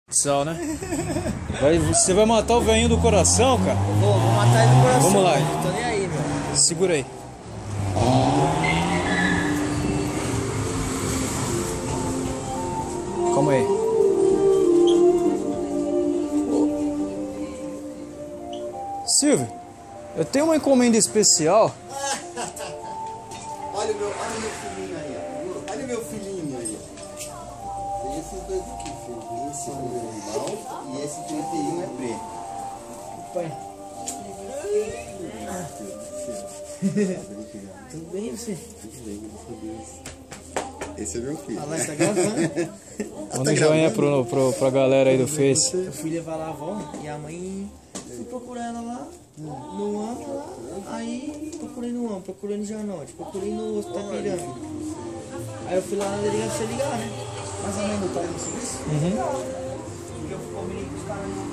Sal, né? Você vai matar o velhinho do coração, cara? Vou matar ele do coração. Vamos lá. Não tô nem aí, meu. Segura aí. Calma aí. Silvio, eu tenho uma encomenda especial. Olha o meu filhinho aí, ó. Olha o meu filhinho aí. Tem esses dois aqui, filho. Esse é o meu irmão e esse 31 é preto. Pai. Tudo bem, você? Tudo bem, graças a Deus. Esse é meu filho. Ah, lá, você tá gravando? Manda um joinha pra galera aí do Face. O filho vai lá, avó, e a mãe foi procurar ela lá, no AMP lá, aí procurei no AMP, procurei no Janote, procurei no Hospital Piranga. Aí eu fui lá na delegacia ligar, né? Mas a mãe do pai não sei isso. Uhum. E eu combinei com os caras.